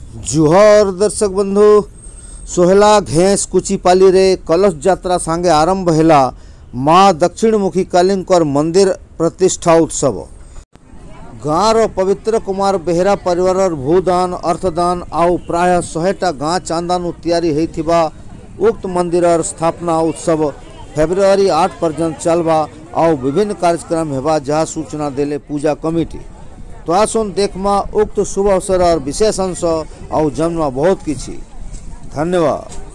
जुहर दर्शक बंधु सोहला घेस कुचिपाली रे कलश यात्रा सांगे आरंभ हैला माँ दक्षिणमुखी कालींकर मंदिर प्रतिष्ठा उत्सव। गाँवर पवित्र कुमार बेहेरा परिवार भूदान अर्थदान आउ प्राय 100टा गाँ चांदानु तैयारी होइथिबा उक्त मंदिर स्थापना उत्सव फेब्रुआरी 8 पर्यंत चलवा आउ विभिन्न कार्यक्रम हेबा जहाँ सूचना देले पूजा कमिटी। तो आसुन देखमा उक्त शुभ अवसर और विशेष अंश और जन्म बहुत किछि। धन्यवाद।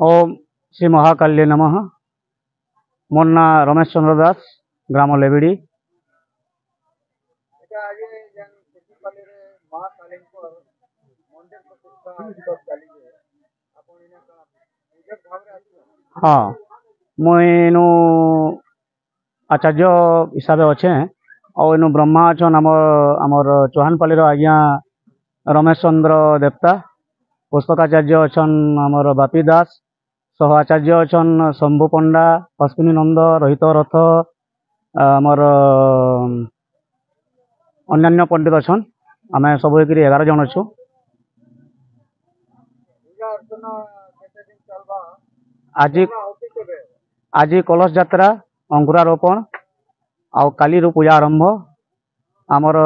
ओम श्री महाकाल्ये नमः। मोर ना रमेश चंद्र दास, ग्राम लेविड़ी। हाँ, मुझे आचार्य हिसाब से अच्छे और इनु ब्रह्मा अच्छन आमर चौहानपाली आज्ञा रमेश चंद्र देवता। पुस्तकाचार्य अच्छन आमर बापी दास। सह आचार्य अच्छन शंभु पंडा, अश्विनी नंद, रोहित रथ, आमर अन्य पंडित अच्छन। आम सब 11 जन अच्छु। आज कलश यात्रा अंकुरारोपण आउ काली पूजा आरंभ। आमर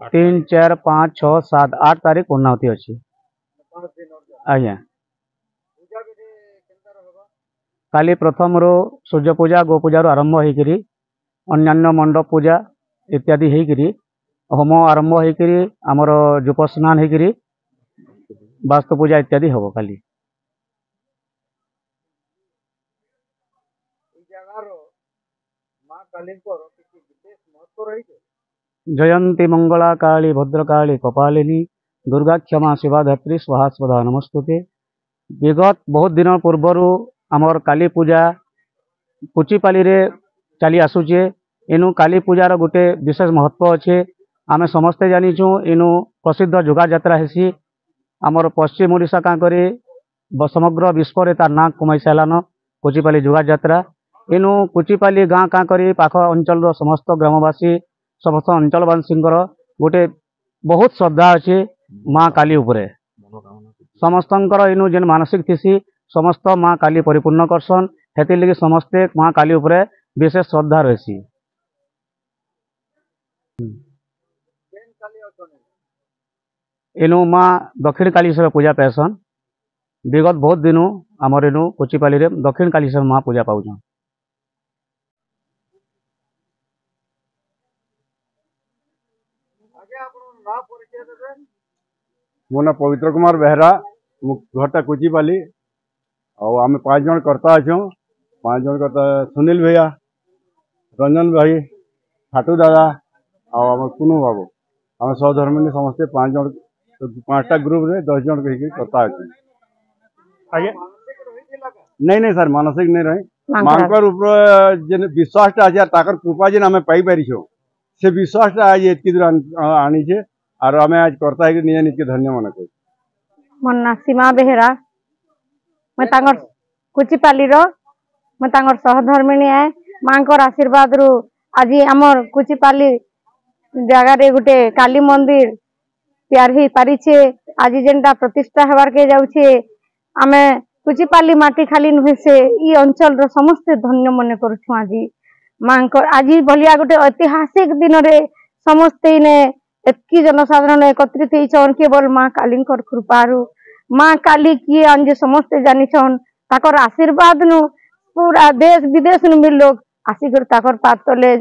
3, 4, 5, 6, 7, 8 तारीख पूर्णाहुति अच्छी। आज्ञा काली प्रथम रो सूर्य पूजा गो पूजा रो आरंभ होइकरी अन्यान्य मंडप पूजा इत्यादि होइकरी होम आरंभ होइकरी आमर जूप स्नान होइकरी वास्तु पूजा इत्यादि होबो। काली जयंती मंगला काली भद्रकाली कपालिनी दुर्गा क्षमा शिवा धात्री स्वाहा स्वधा नमस्तुते। विगत बहुत दिन पूर्वर आमर काली पूजा कुचिपाली रे चली आसुचे। इनु काली पूजार गोटे विशेष महत्व अच्छे। आमे समस्ते जानिछू इनु प्रसिद्ध जुगा यात्रा हेसी। आमर पश्चिम ओडिशा का करे समग्र विश्व रे तार ना कमाई सारान कुचिपाली जुगा यात्रा। इनु कुचिपाली गाँ का करे पाख अंचल समस्त ग्रामवासी समस्त अंचलवासी गोटे बहुत श्रद्धा अच्छे माँ काली उपरे। समस्तंकर इनु जेन मानसिक थीसी समस्त माँ काली परिपूर्ण करसन। हेतिर लगी समस्ते माँ काली उपरे विशेष श्रद्धा रही। इनु माँ दक्षिण काली से पूजा पाएसन। विगत बहुत दिनों आमर इनु कुचिपाली रे दक्षिण काली से माँ पूजा पाउछन। मो ना पवित्र कुमार बेहरा घरटा कुचीपाली आम 5 जन कर्ता अच्छे 5 जन कर्ता सुनील भैया रंजन भाई फाटू दादा आम कुनू बाबू आम सहधर्मिणी समस्ते 5 जन 5टा ग्रुप रे 10 जन कही कर्ता अच्छे नहीं सर मानसिक नहीं रही मांकर ऊपर विश्वास ताकर कृपा जेन आम पाई पारिछो से विश्वास आज एतकी दूर आनी छे और आम आज कर्ता है निजे निजके धन्य मन कर मोर ना सीमा बेहरा मैं तांगर कुचिपाली रो मैं तांगर सहधर्मिणी है मांकर आशीर्वाद रु आज आमर कुचिपाली जगह रे गुटे काली मंदिर तैयार ही पारिछे आज जेनटा प्रतिष्ठा हेबार के जाउछे आमे कुचिपाली माटी खाली नुहे से ई अंचल रो समस्त धन्य मन करूछु आज मांकर आज भलिया गुटे ऐतिहासिक दिन रे समस्त ने एतकी जनसाधारण एकत्रित होइछन केवल माँ काली कृपारू माँ काली किए अंजे समस्ते जानिछन ताकर आशीर्वाद नु पूरा देश विदेश नु भी लोग आसिकर ताकर पात तले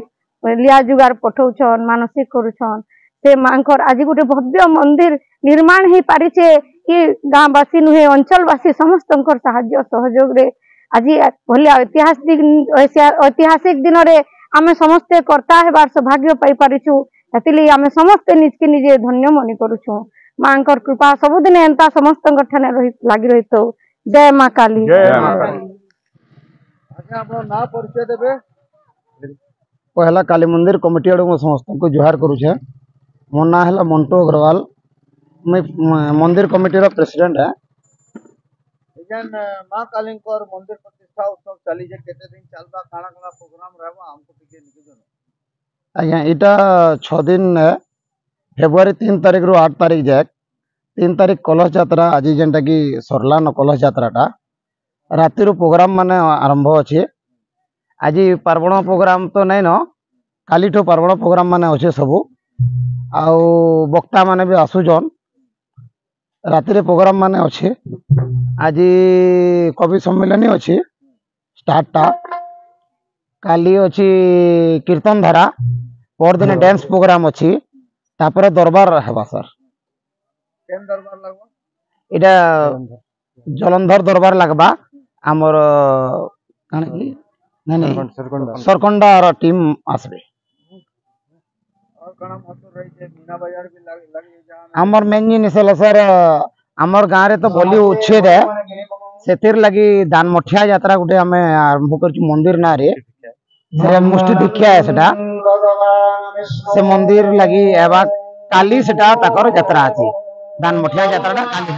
लिया जुगार पठौछन मानसिक करूछन से मांकर आज गोटे भव्य मंदिर निर्माण ही पारिछे ये गाँवासी नुहे अंचलवासी समस्त साहाय्य सहयोग रे आज भलिया ऐतिहासिक दिन रे आमे समस्ते कर्ता हेबार सौभाग्य पाई पारिछु एतिली आमे समस्ते निजके निजे धन्य मने करूछु मांकर कृपा सबुदिन एंता समस्त ठाने रही लागी रहितो जय माँ काली अच्छा आपन ना परिचय देबे पहला काली मंदिर कमिटी आड़ समस्त को जुहार करुचे मो ना है मंटू अग्रवाल मैं मंदिर कमिटी रो प्रेसिडेंट है एजन माँ काली मंदिर प्रतिष्ठा उत्सव चली जे केते दिन चलबा काना काना प्रोग्राम रहबा हमको टिके निके जनो आज्ञा इटा 6 दिन फेब्रुआरी 3 तारीख रु 8 तारीख जाए 3 तारीख कलश यात्रा आज जेनटा कि सरला न कलश यात्राटा राति प्रोग्राम माने आरंभ अच्छे आज पार्वण प्रोग्राम तो नहीं न काली ठो पार्वण प्रोग्राम माने अच्छे सबू आउ वक्ता माने भी आसुचन राति प्रोग्राम माने अच्छे आज कवि सम्मेलन अच्छे स्टार्टा काली अच्छी कीर्तन धारा परदिन डांस प्रोग्राम अच्छी तापर दरबार हेबा सर केन दरबार लगबा इटा जलंधर दरबार लगबा आमर काना की नहीं सरकंडा टीम आसबे और कणा महत्व रही जे मीना बाजार भी लगी जहां आमर मेन जिनिस सर आमर गाँव रे तो बलि उच्छेद है सेतिर लगी दान मठिया यात्रा गुटे आमे आरंभ करछु मंदिर ना रे से मुष्टि दीक्षा है सेटा से मंदिर लगी एबा काली सेटा ताकर यात्रा अछि दान मठिया यात्रा काली